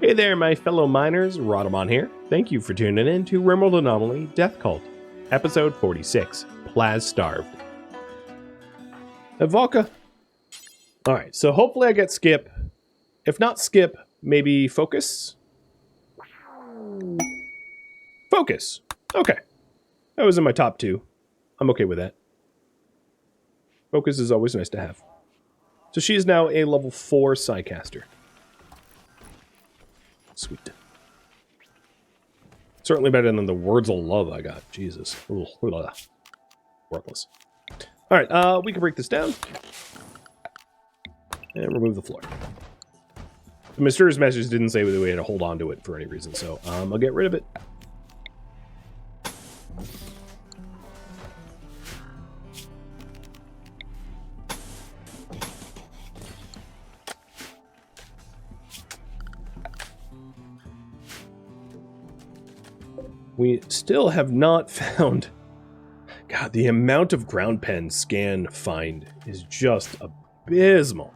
Hey there, my fellow miners, Rhadamant here. Thank you for tuning in to RimWorld Anomaly Death Cult, episode 46, Plaz Starved. Volka. Alright, so hopefully I get Skip. If not Skip, maybe Focus? Focus! Okay. That was in my top 2. I'm okay with that. Focus is always nice to have. So she is now a level 4 Psycaster. Sweet. Certainly better than the words of love I got. Jesus. Ooh, worthless. Alright, we can break this down. And remove the floor. The mysterious message didn't say that we had to hold on to it for any reason, so I'll get rid of it. We still have not found... God, the amount of ground pen scan find is just abysmal.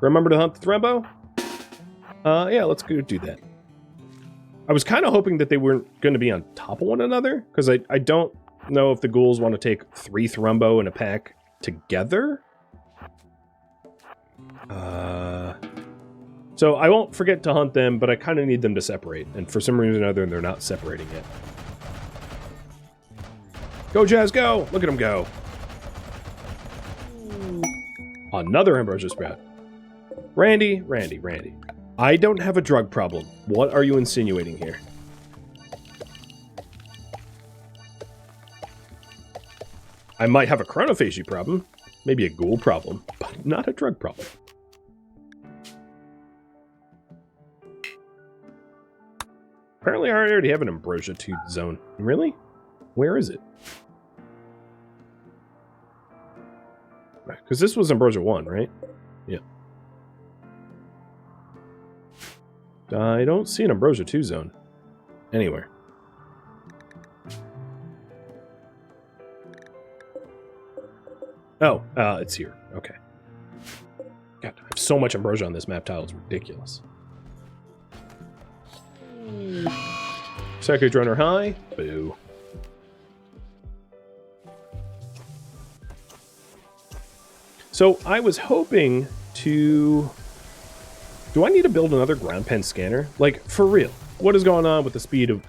Remember to hunt the Thrombo? Yeah, let's go do that. I was kind of hoping that they weren't going to be on top of one another, because I don't know if the ghouls want to take 3 Thrombo in a pack together. So I won't forget to hunt them, but I kind of need them to separate. And for some reason or other, they're not separating yet. Go, Jazz, go! Look at him go. Another Ambrosia Sprout. Randy. I don't have a drug problem. What are you insinuating here? I might have a chronophagy problem. Maybe a ghoul problem, but not a drug problem. Apparently I already have an Ambrosia Tooth zone. Really? Where is it? Because this was Ambrosia 1, right? Yeah. I don't see an Ambrosia 2 zone anywhere. Oh, it's here. Okay. God, I have so much Ambrosia on this map tile, it's ridiculous. Psychic Droner high. Boo. So I was hoping to... Do I need to build another ground pen scanner? Like, for real. What is going on with the speed of...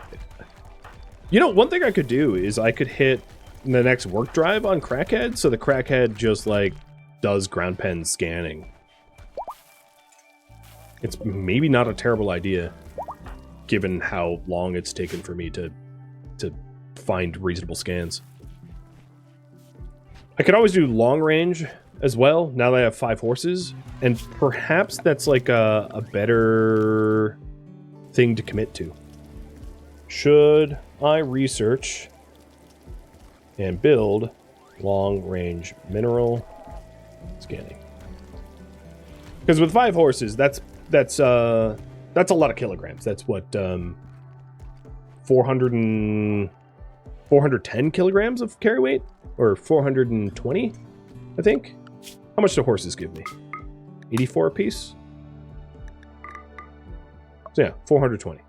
You know, one thing I could do is I could hit the next work drive on Crackhead, so the Crackhead just, like, does ground pen scanning. It's maybe not a terrible idea, given how long it's taken for me to find reasonable scans. I could always do long range as well, now that I have 5 horses, and perhaps that's like a better thing to commit to. Should I research and build long-range mineral scanning? Because with 5 horses, that's a lot of kilograms. That's what 410 kilograms of carry weight, or 420, I think. How much do horses give me? 84 apiece? So yeah, 420.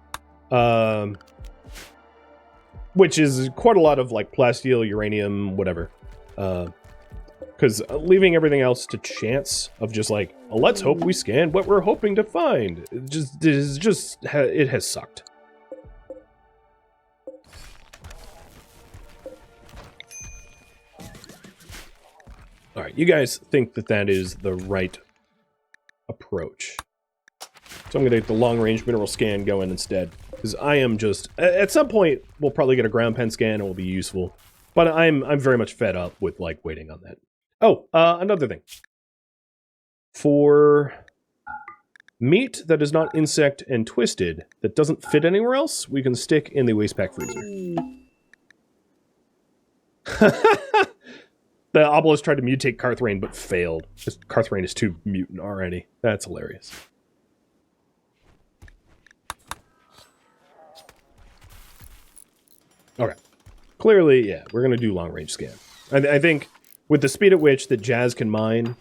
Which is quite a lot of, like, plasteel, uranium, whatever. Because leaving everything else to chance of just, like, oh, let's hope we scan what we're hoping to find. It has sucked. Alright, you guys think that that is the right approach. So I'm going to get the long-range mineral scan going instead. Because I am just... At some point, we'll probably get a ground pen scan and it will be useful. But I'm very much fed up with, like, waiting on that. Oh, another thing. For meat that is not insect and twisted, that doesn't fit anywhere else, we can stick in the waste pack freezer. The obelisk tried to mutate Carthrain, but failed. Carthrain is too mutant already. That's hilarious. Okay. Clearly, yeah, we're going to do long-range scan. I think with the speed at which that Jazz can mine...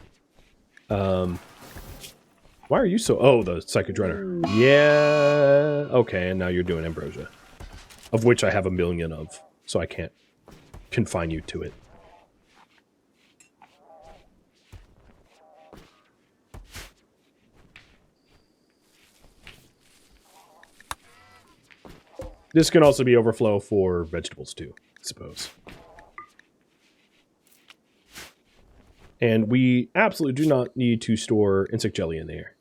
well, Why are you so... Oh, the Psychodrenner. Yeah. Okay, and now you're doing Ambrosia. Of which I have 1,000,000 of, so I can't confine you to it. This can also be overflow for vegetables too, I suppose. And we absolutely do not need to store insect jelly in there.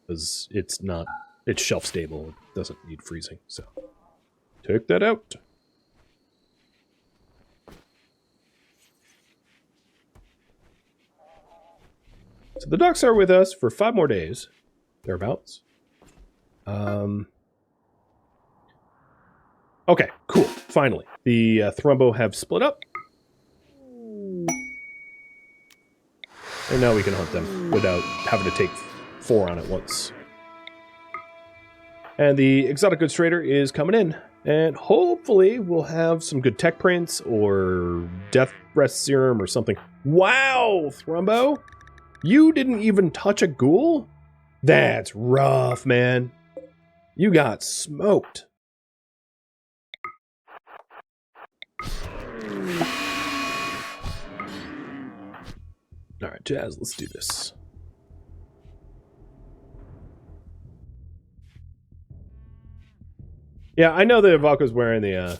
Because it's shelf stable. It doesn't need freezing, so take that out. So the ducks are with us for 5 more days, thereabouts. Okay, cool. Finally, the Thrumbo have split up. And now we can hunt them without having to take 4 on at once. And the exotic goods trader is coming in. And hopefully we'll have some good tech prints or death breath serum or something. Wow, Thrumbo! You didn't even touch a ghoul? That's rough, man. You got smoked. Alright, Jazz, let's do this. Yeah, I know that Ivalka's wearing the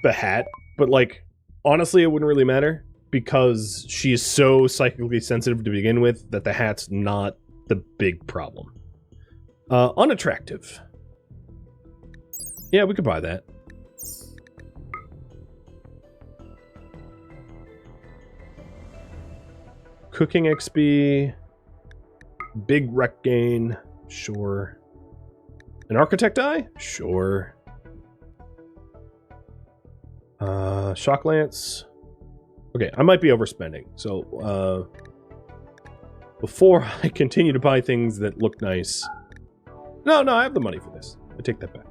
hat, but like, honestly, it wouldn't really matter because she is so psychically sensitive to begin with that the hat's not the big problem. Unattractive. Yeah, we could buy that. Cooking XP. Big rec gain. Sure. An architect eye? Sure. Shock lance. Okay, I might be overspending. So, before I continue to buy things that look nice. No, I have the money for this. I take that back.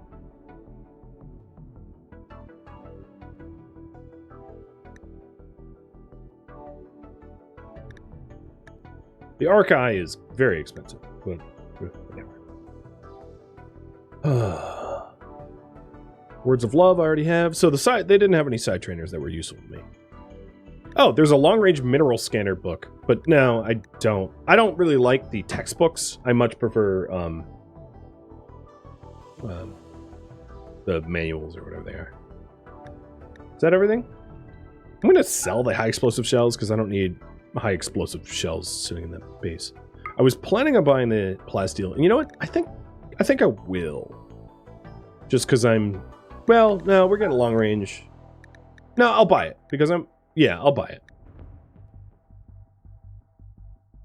The arc eye is very expensive, but whatever. Words of love I already have. So they didn't have any side trainers that were useful to me. Oh, there's a long-range mineral scanner book, but no, I don't really like the textbooks. I much prefer the manuals or whatever they are. Is that everything? I'm gonna sell the high explosive shells because I don't need high explosive shells sitting in that base. I was planning on buying the plasteel, and you know what? I think I will. Just because well, no, we're getting long range. No, I'll buy it because I'll buy it.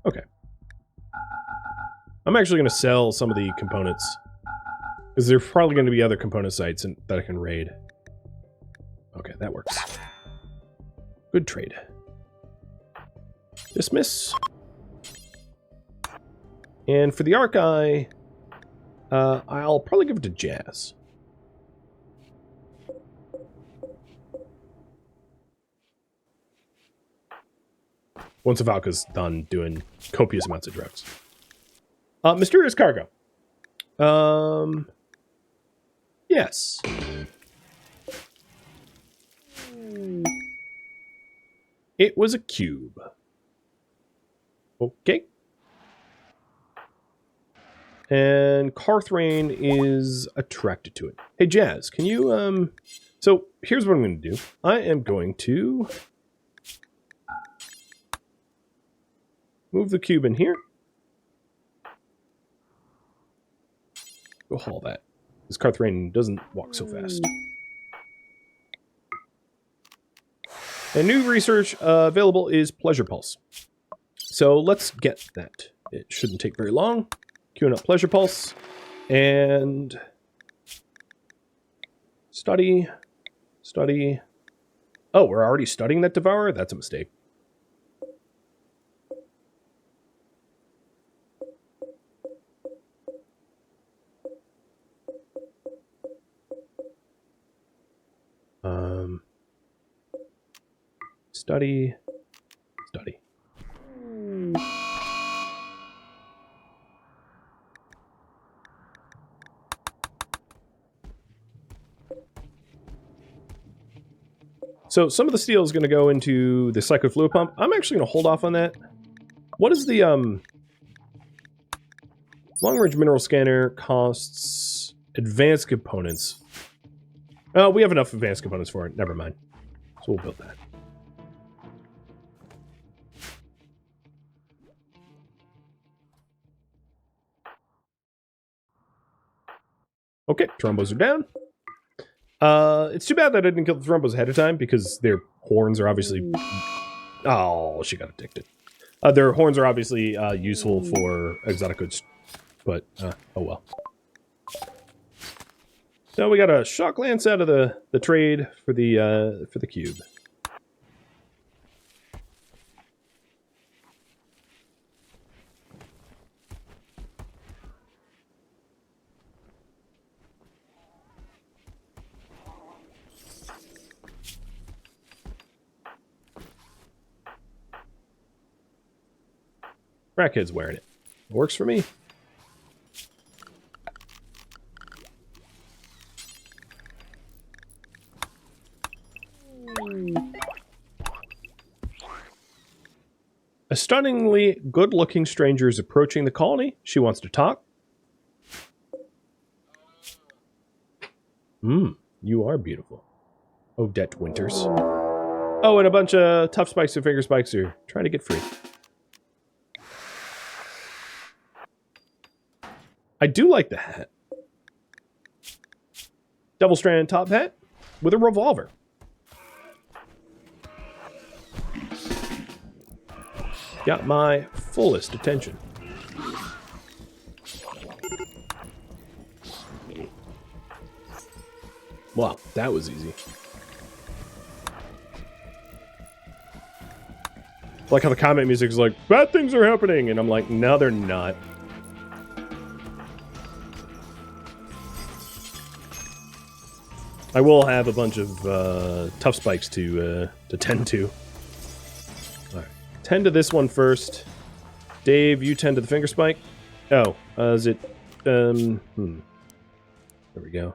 Okay. I'm actually going to sell some of the components because there's probably going to be other component sites that I can raid. Okay, that works. Good trade. Dismiss. And for the arc eye, I'll probably give it to Jazz. Once Ivalka's done doing copious amounts of drugs. Mysterious cargo. Yes. It was a cube. Okay. And Carthrain is attracted to it. Hey, Jazz, can you, So, here's what I'm going to do. I am going to move the cube in here. Go haul that. This Carthrain doesn't walk so fast. And new research available is Pleasure Pulse. So let's get that. It shouldn't take very long. Queuing up Pleasure Pulse. And study. Oh, we're already studying that Devourer? That's a mistake. Study. So some of the steel is going to go into the cyclic fluid pump. I'm actually going to hold off on that. What is the long-range mineral scanner costs advanced components? Oh, we have enough advanced components for it. Never mind. So we'll build that. Okay, trombos are down. It's too bad that I didn't kill the trombos ahead of time because their horns are obviously... Oh, she got addicted. Their horns are obviously useful for exotic goods, but oh well. So we got a shock lance out of the trade for the cube. Crackhead's wearing it. Works for me. A stunningly good-looking stranger is approaching the colony. She wants to talk. You are beautiful. Odette Winters. Oh, and a bunch of tough spikes and finger spikes are trying to get free. I do like the hat. Double-stranded top hat with a revolver. Got my fullest attention. Wow, that was easy. Like how the comment music is like, bad things are happening, and I'm like, no, they're not. I will have a bunch of tough spikes to tend to. All right, tend to this one first. Dave, you tend to the finger spike. Oh, is it? There we go.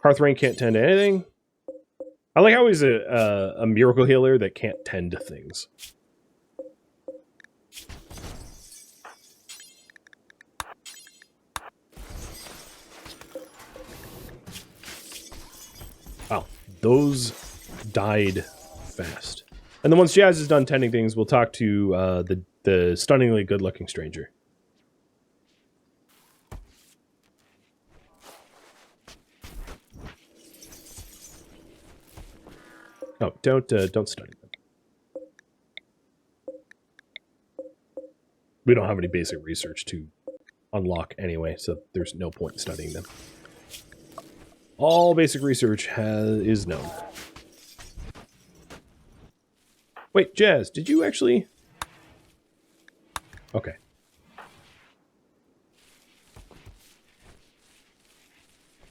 Hearthrain can't tend to anything. I like how he's a miracle healer that can't tend to things. Wow, those died fast. And then once Jazz is done tending things, we'll talk to the stunningly good-looking stranger. Oh, don't study them. We don't have any basic research to unlock anyway, so there's no point in studying them. All basic research is known. Wait, Jazz, did you actually... Okay.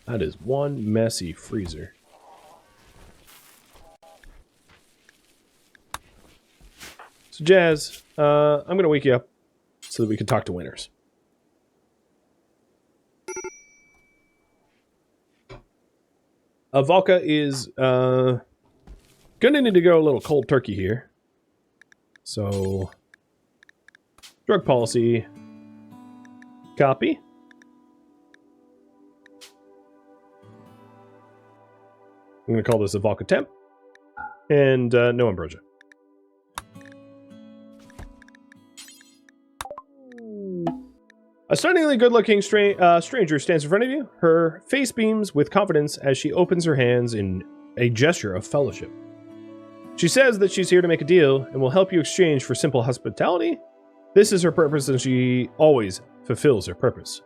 That is one messy freezer. So, Jazz, I'm going to wake you up so that we can talk to winners. Valka is going to need to go a little cold turkey here. So, drug policy, copy. I'm going to call this a Valka temp, and no ambrosia. A stunningly good-looking stranger stands in front of you. Her face beams with confidence as she opens her hands in a gesture of fellowship. She says that she's here to make a deal and will help you exchange for simple hospitality. This is her purpose, and she always fulfills her purpose.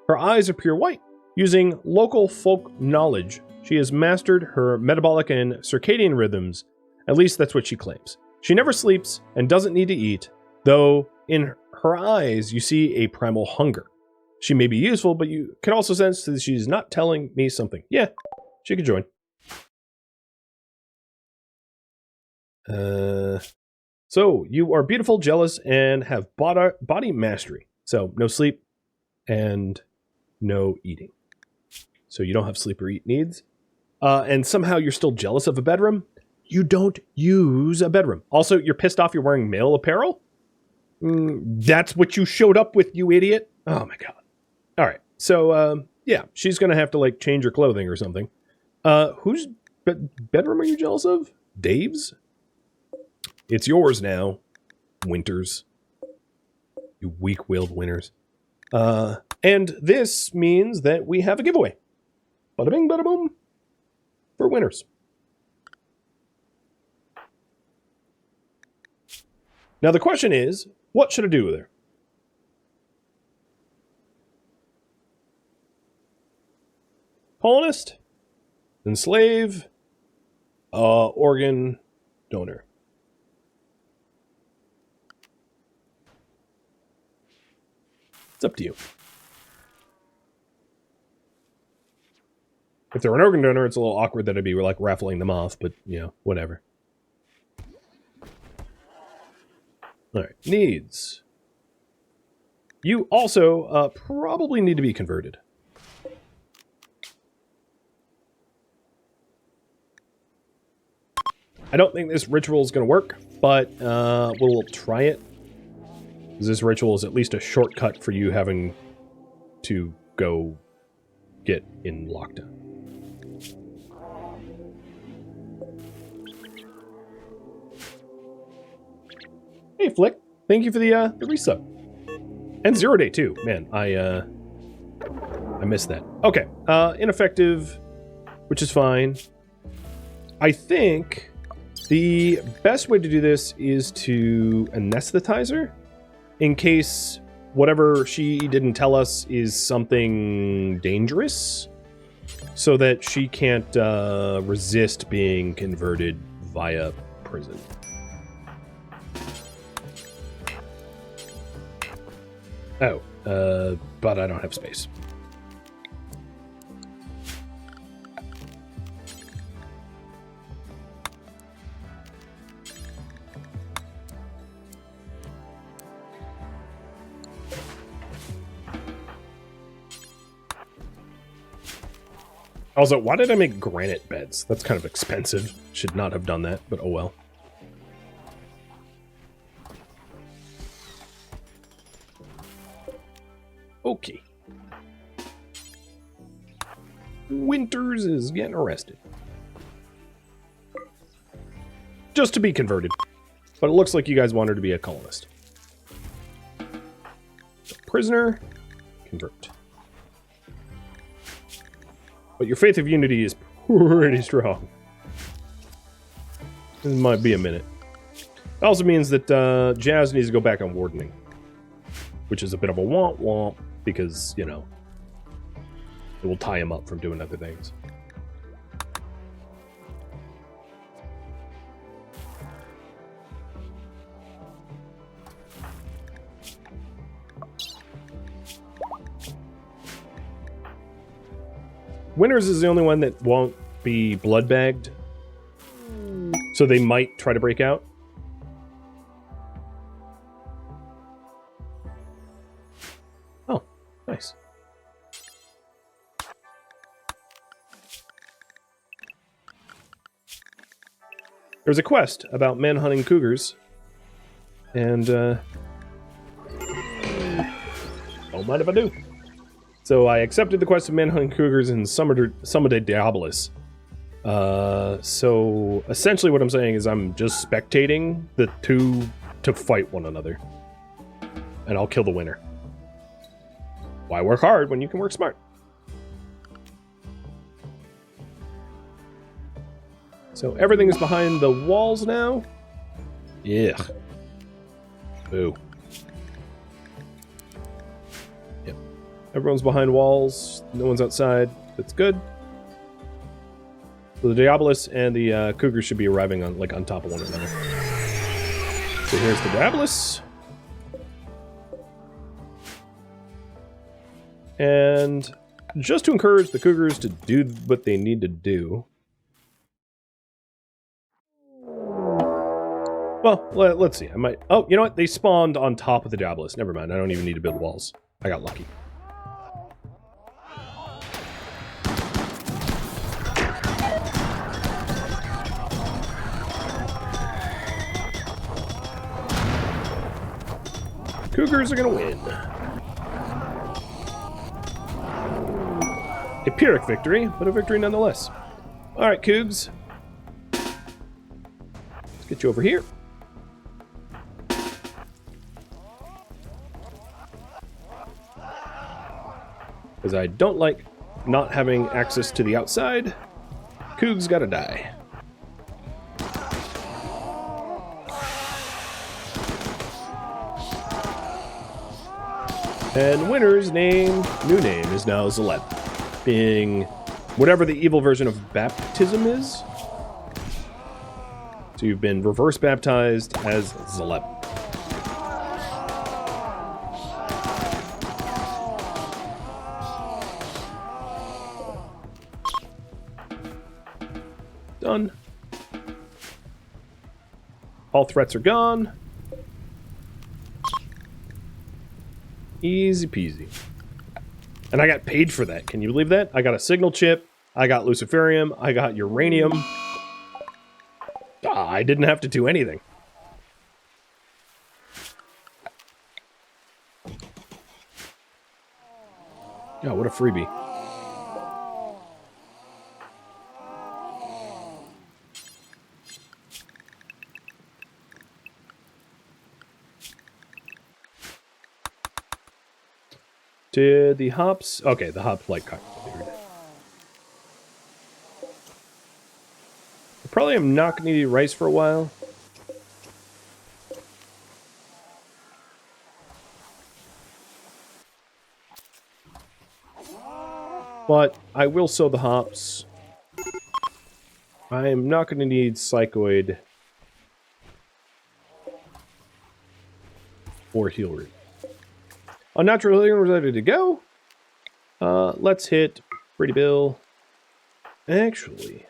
Her eyes are pure white. Using local folk knowledge, she has mastered her metabolic and circadian rhythms. At least that's what she claims. She never sleeps and doesn't need to eat, though in her eyes, you see a primal hunger. She may be useful, but you can also sense that she's not telling me something. Yeah, she could join. So, you are beautiful, jealous, and have body mastery. So, no sleep and no eating. So, you don't have sleep or eat needs. and somehow you're still jealous of a bedroom, you don't use a bedroom. Also, you're pissed off you're wearing male apparel? That's what you showed up with, you idiot? Oh my god. All right. So, yeah, she's going to have to, like, change her clothing or something. Whose bedroom are you jealous of? Dave's? It's yours now, Winters. You weak-willed Winters. And this means that we have a giveaway. Bada bing, bada boom. For winners. Now the question is, what should I do with her? Colonist? Enslave? Organ donor. It's up to you. If they're an organ donor, it's a little awkward that I'd be like raffling them off, but you know, whatever. Alright, needs. You also probably need to be converted. I don't think this ritual is going to work, but we'll try it. This ritual is at least a shortcut for you having to go get in lockdown. Hey, Flick. Thank you for the resub. And 0 day, too. Man, I missed that. Okay. Ineffective, which is fine. I think the best way to do this is to anesthetize her in case whatever she didn't tell us is something dangerous so that she can't resist being converted via prison. Oh, but I don't have space. Also, why did I make granite beds? That's kind of expensive. Should not have done that, but oh well. Okay. Winters is getting arrested. Just to be converted. But it looks like you guys want her to be a colonist. So, prisoner, convert. But your faith of unity is pretty strong. This might be a minute. It also means that Jazz needs to go back on wardening. Which is a bit of a womp-womp, because, you know, it will tie him up from doing other things. Winters is the only one that won't be blood-bagged. So they might try to break out. Oh, nice. There's a quest about man-hunting cougars. And, don't mind if I do. So I accepted the quest of man-hunting cougars and summoned a diabolis. So essentially what I'm saying is I'm just spectating the two to fight one another. And I'll kill the winner. Why work hard when you can work smart? So everything is behind the walls now. Yeah. Boo. Yep. Everyone's behind walls. No one's outside. That's good. So the diabolis and the cougar should be arriving on top of one another. So here's the diabolis. And just to encourage the cougars to do what they need to do. Well, let's see. I might... Oh, you know what? They spawned on top of the diabolis. Never mind. I don't even need to build walls. I got lucky. Cougars are going to win. A Pyrrhic victory, but a victory nonetheless. All right, Cougs. Let's get you over here. Because I don't like not having access to the outside. Cougs gotta die. And winner's new name is now Zaleb, being whatever the evil version of baptism is. So you've been reverse baptized as Zaleb. Done. All threats are gone. Easy peasy. And I got paid for that. Can you believe that? I got a signal chip. I got luciferium. I got uranium. I didn't have to do anything. Oh, what a freebie. Did the hops... Okay, the hop light cock. I probably am not going to need rice for a while. But I will sow the hops. I am not going to need psychoid or heal root. Unnatural healing was ready to go. Let's hit Pretty Bill. Actually.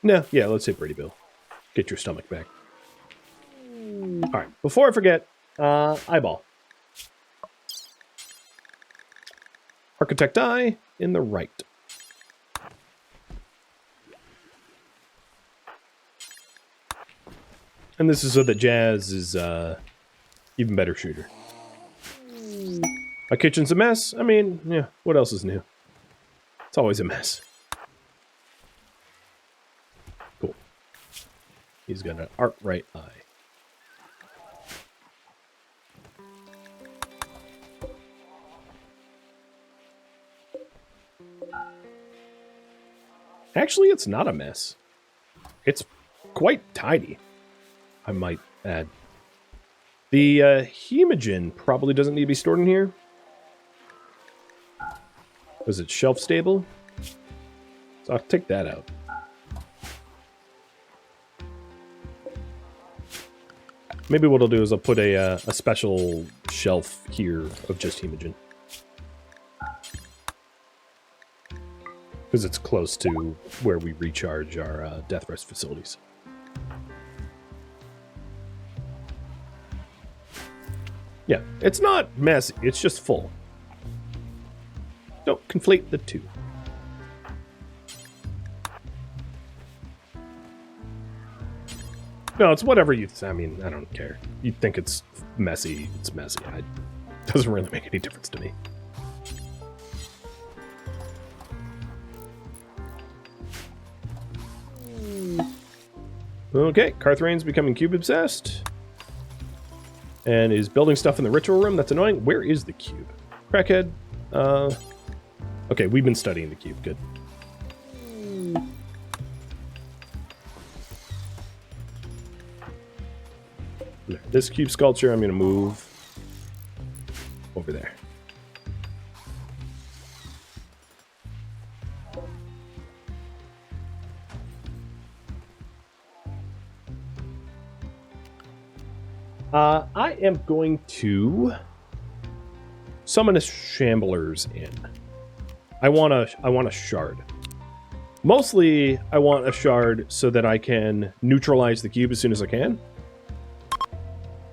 No, yeah, let's hit Pretty Bill. Get your stomach back. Alright, before I forget, eyeball. Architect Eye in the right. And this is so that Jazz is even better shooter. My kitchen's a mess. I mean, yeah, what else is new? It's always a mess. Cool. He's got an art right eye. Actually, it's not a mess. It's quite tidy, I might add. The hemogen probably doesn't need to be stored in here. Was it shelf stable? So I'll take that out. Maybe what I'll do is I'll put a special shelf here of just hemogen. Because it's close to where we recharge our death rest facilities. Yeah, it's not messy, it's just full. Don't conflate the two. No, it's whatever you... I mean, I don't care. You think it's messy, it's messy. It doesn't really make any difference to me. Okay, Carthrane's becoming cube obsessed. And is building stuff in the ritual room. That's annoying. Where is the cube? Crackhead. Okay, we've been studying the cube. Good. This cube sculpture, I'm going to move over there. I am going to summon a shamblers in. I want a shard. Mostly, I want a shard so that I can neutralize the cube as soon as I can.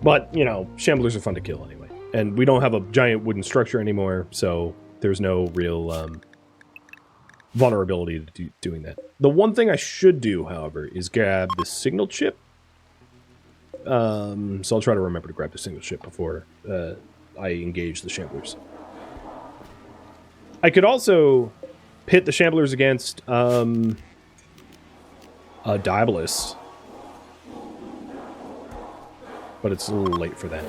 But, you know, shamblers are fun to kill anyway. And we don't have a giant wooden structure anymore, so there's no real vulnerability to doing that. The one thing I should do, however, is grab the signal chip So I'll try to remember to grab the single ship before I engage the shamblers. I could also pit the shamblers against diabolis, but it's a little late for that.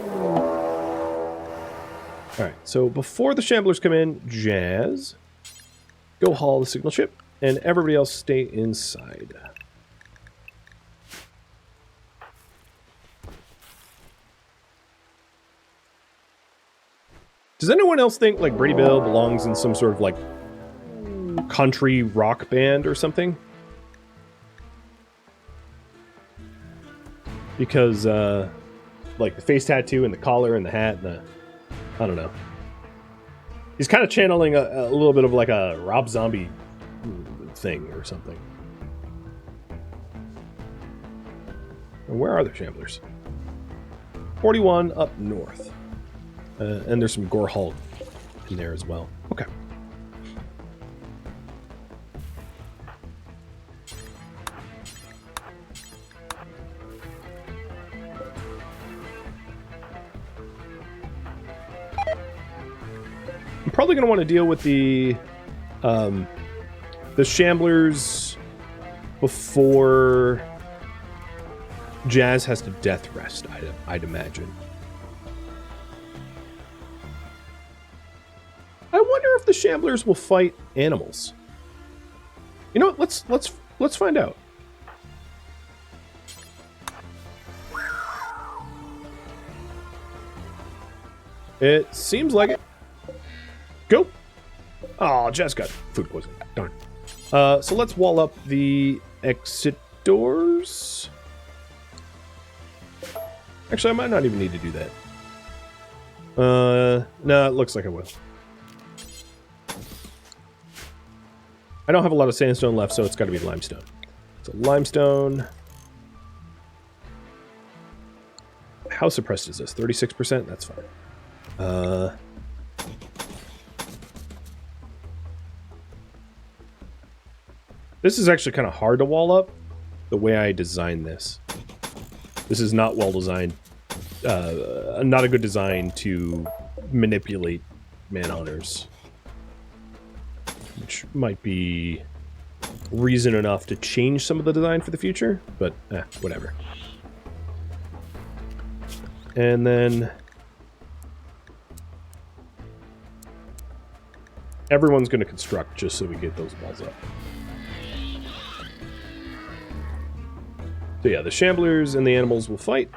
Alright, so before the shamblers come in, Jazz, go haul the signal ship, and everybody else stay inside. Does anyone else think, like, Brady Bill belongs in some sort of, like, country rock band or something? Because, like, the face tattoo and the collar and the hat and the... I don't know. He's kind of channeling a little bit of, like, a Rob Zombie thing or something. And where are the shamblers? 41 up north. And there's some Gore Hulk in there as well. Okay. I'm probably going to want to deal with the shamblers before Jazz has to death rest, I'd imagine. I wonder if the shamblers will fight animals. You know what? Let's find out. It seems like it. Go. Oh, Jazz got food poisoning. Darn. So let's wall up the exit doors. Actually, I might not even need to do that. No, it looks like I will. I don't have a lot of sandstone left, so it's got to be limestone. So limestone. How suppressed is this? 36%? That's fine. This is actually kind of hard to wall up, the way I designed this. This is not well designed. Not a good design to manipulate man-hunters. Which might be reason enough to change some of the design for the future, but whatever. And then everyone's going to construct just so we get those walls up. So yeah, the shamblers and the animals will fight.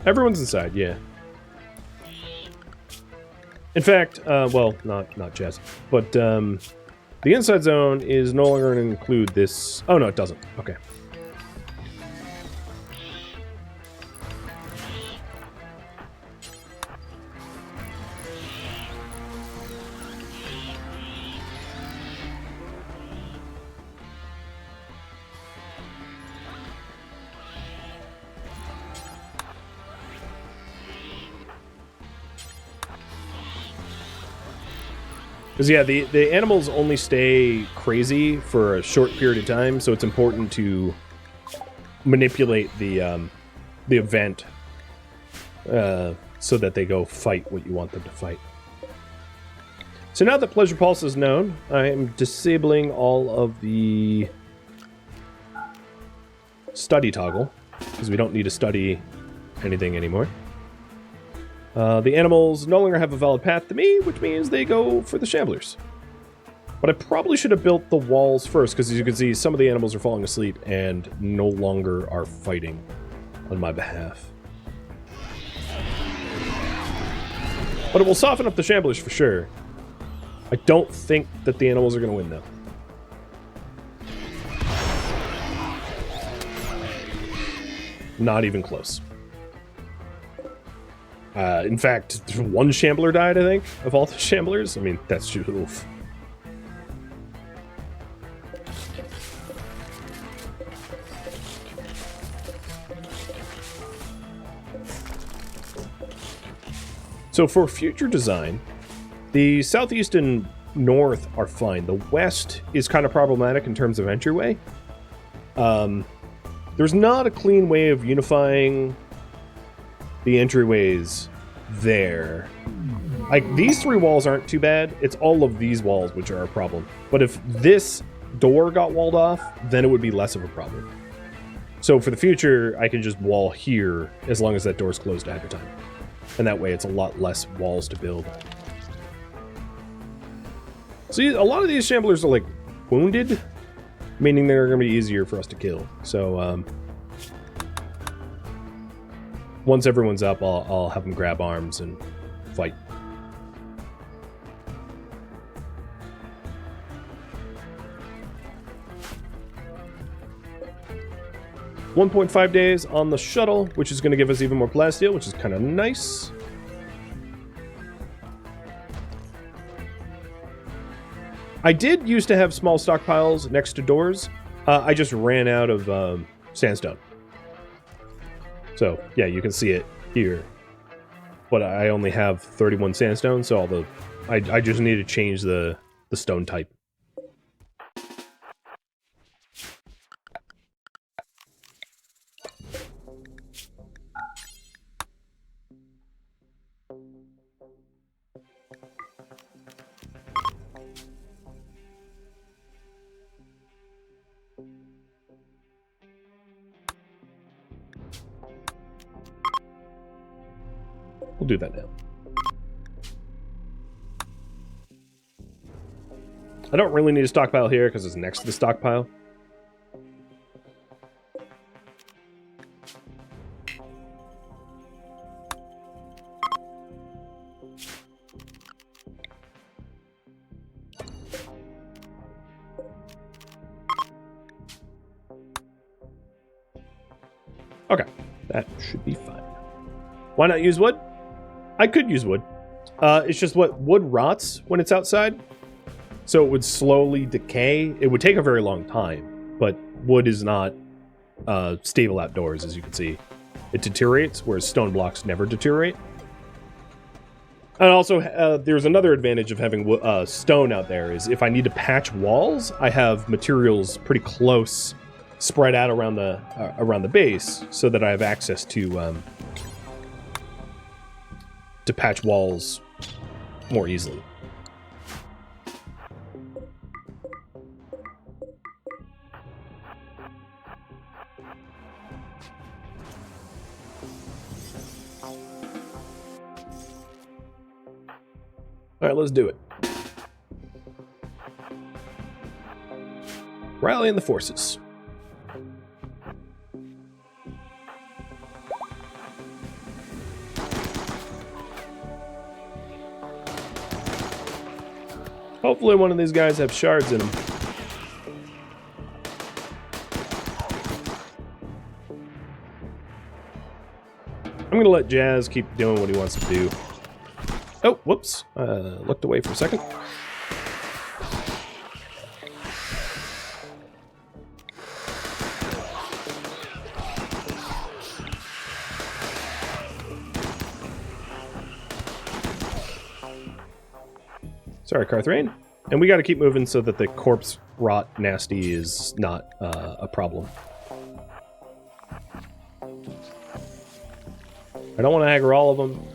Everyone's inside, yeah. In fact, well, not Jazz, but the inside zone is no longer going to include this. Oh no, it doesn't. Okay. Because, yeah, the animals only stay crazy for a short period of time, so it's important to manipulate the event so that they go fight what you want them to fight. So now that Pleasure Pulse is known, I am disabling all of the study toggle, because we don't need to study anything anymore. The animals no longer have a valid path to me, which means they go for the shamblers. But I probably should have built the walls first, because as you can see, some of the animals are falling asleep and no longer are fighting on my behalf. But it will soften up the shamblers for sure. I don't think that the animals are going to win, though. Not even close. In fact, one shambler died, I think, of all the shamblers. I mean, that's just oof. So for future design, The southeast and north are fine. The west is kind of problematic in terms of entryway. There's not a clean way of unifying the entryways there. Like, these 3 walls aren't too bad. It's all of these walls which are a problem. But if this door got walled off, then it would be less of a problem. So for the future, I can just wall here as long as that door's closed ahead of time. And that way it's a lot less walls to build. See, a lot of these shamblers are, like, wounded, meaning they're going to be easier for us to kill. So, once everyone's up, I'll have them grab arms and fight. $1.5 days on the shuttle, which is going to give us even more plasteel, which is kind of nice. I did used to have small stockpiles next to doors. I just ran out of sandstone. So, yeah, you can see it here. But I only have 31 sandstone, so I just need to change the stone type. We'll do that now. I don't really need a stockpile here because it's next to the stockpile. Okay, that should be fine. Why not use wood? I could use wood. It's just what wood rots when it's outside, so it would slowly decay. It would take a very long time, but wood is not stable outdoors, as you can see. It deteriorates, whereas stone blocks never deteriorate. And also, there's another advantage of having stone out there, is if I need to patch walls, I have materials pretty close, spread out around the base, so that I have access to patch walls more easily. All right, let's do it. Rallying the forces. Hopefully one of these guys have shards in them. I'm gonna let Jazz keep doing what he wants to do. Oh, whoops. Looked away for a second. Sorry, Carthrain. And we got to keep moving so that the corpse rot nasty is not a problem. I don't want to aggro all of them,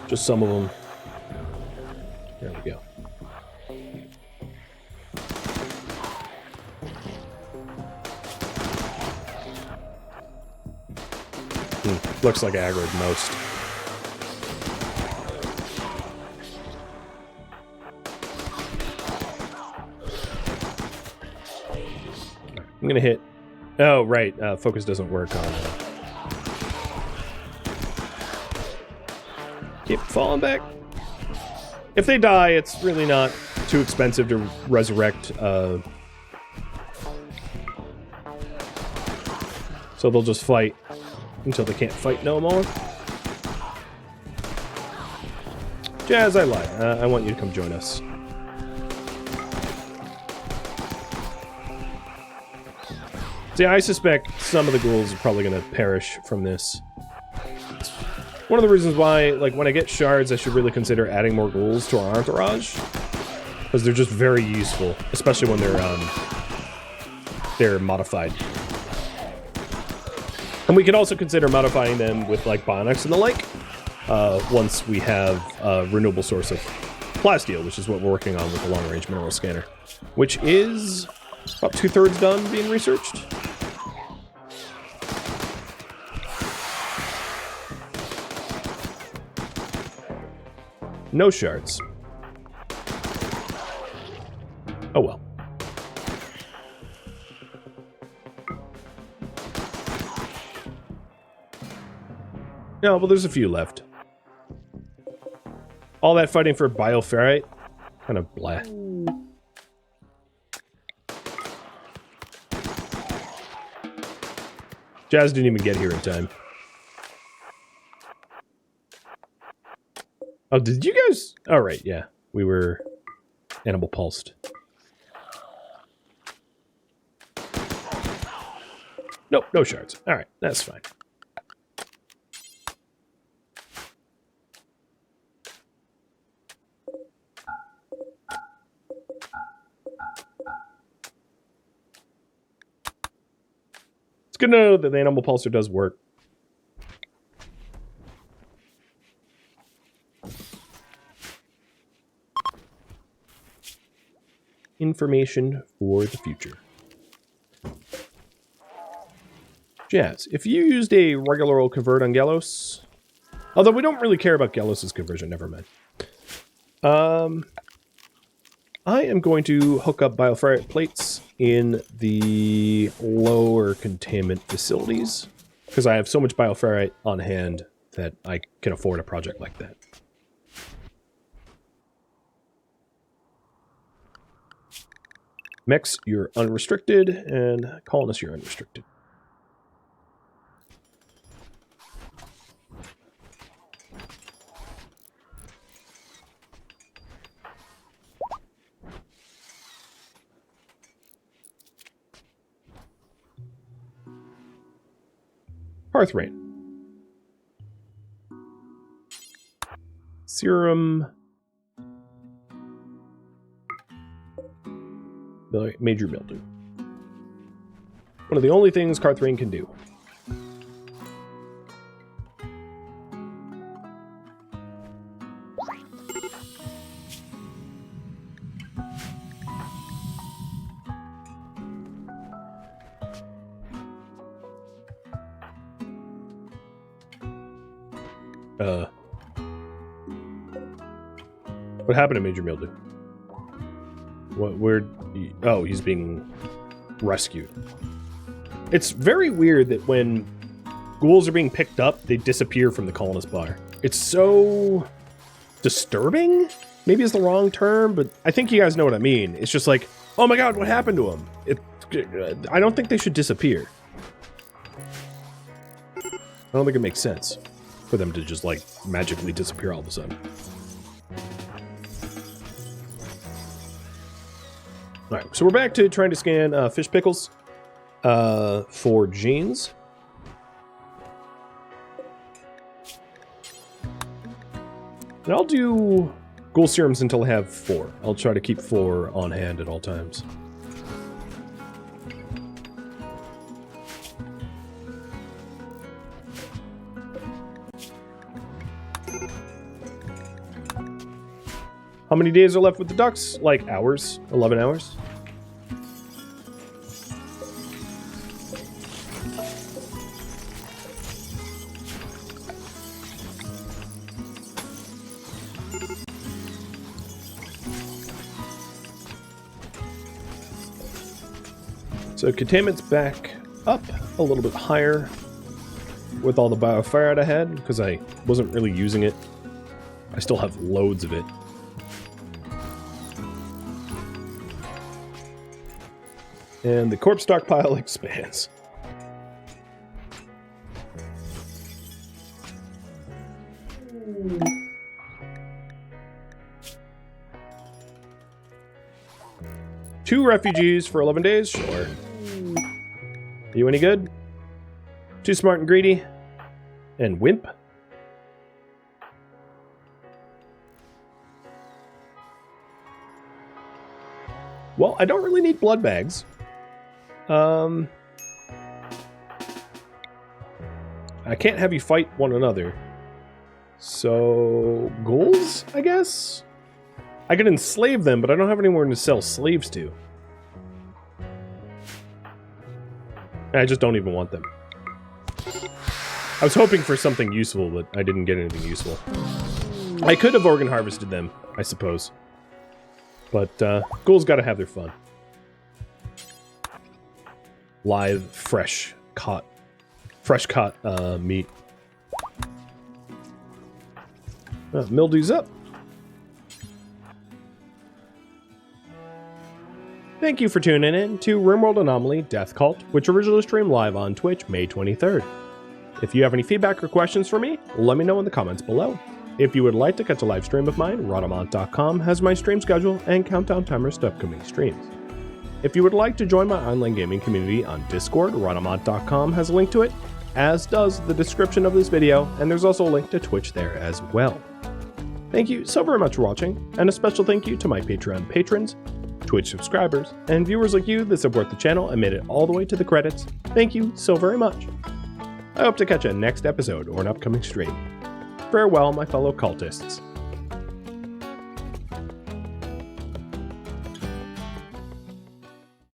just some of them. There we go. Looks like I aggroed most. I'm gonna hit. Oh, right. Focus doesn't work on it. Keep falling back. If they die, it's really not too expensive to resurrect. So they'll just fight until they can't fight no more. Jazz, I lied. I want you to come join us. See, I suspect some of the ghouls are probably going to perish from this. One of the reasons why, like, when I get shards, I should really consider adding more ghouls to our entourage. Because they're just very useful, especially when they're modified. And we can also consider modifying them with, like, bionics and the like, once we have a renewable source of plasteel, which is what we're working on with the long-range mineral scanner, which is about 2/3 done being researched. No shards. Oh well. No, well, there's a few left. All that fighting for bioferrite? Kind of blah. Jazz didn't even get here in time. Oh, did you guys? Oh, right, yeah. We were animal pulsed. Nope, no shards. All right, that's fine. It's good to know that the animal pulsar does work. Information for the future. Jazz, if you used a regular old convert on Gallos, although we don't really care about Gallos' conversion, never mind. I am going to hook up bioferrite plates in the lower containment facilities, because I have so much bioferrite on hand that I can afford a project like that. Mex, you're unrestricted, and colonists, you're unrestricted. Hearth Rain. Serum. Major mildew. One of the only things Carthrain can do. What happened to Major Mildew? Oh, he's being rescued. It's very weird that when ghouls are being picked up, they disappear from the colonist bar. It's so disturbing? Maybe it's the wrong term, but I think you guys know what I mean. It's just like, oh my god, what happened to him? I don't think they should disappear. I don't think it makes sense for them to just, like, magically disappear all of a sudden. Alright, so we're back to trying to scan fish pickles for genes. And I'll do ghoul serums until I have 4. I'll try to keep 4 on hand at all times. How many days are left with the ducks? Like hours. 11 hours. So containment's back up a little bit higher with all the bioferrite I had, because I wasn't really using it. I still have loads of it. And the corpse stockpile expands. Two refugees for 11 days? Sure. Are you any good? Too smart and greedy? And wimp? Well, I don't really need blood bags. I can't have you fight one another. So, ghouls, I guess? I could enslave them, but I don't have anywhere to sell slaves to. I just don't even want them. I was hoping for something useful, but I didn't get anything useful. I could have organ harvested them, I suppose. But ghouls gotta have their fun. Live, fresh caught meat. Mildew's up. Thank you for tuning in to RimWorld Anomaly Death Cult, which originally streamed live on Twitch May 23rd. If you have any feedback or questions for me, let me know in the comments below. If you would like to catch a live stream of mine, Rhadamant.com has my stream schedule and countdown timers to upcoming streams. If you would like to join my online gaming community on Discord, Rhadamant.com has a link to it, as does the description of this video, and there's also a link to Twitch there as well. Thank you so very much for watching, and a special thank you to my Patreon patrons, Twitch subscribers, and viewers like you that support the channel and made it all the way to the credits. Thank you so very much. I hope to catch you next episode or an upcoming stream. Farewell, my fellow cultists.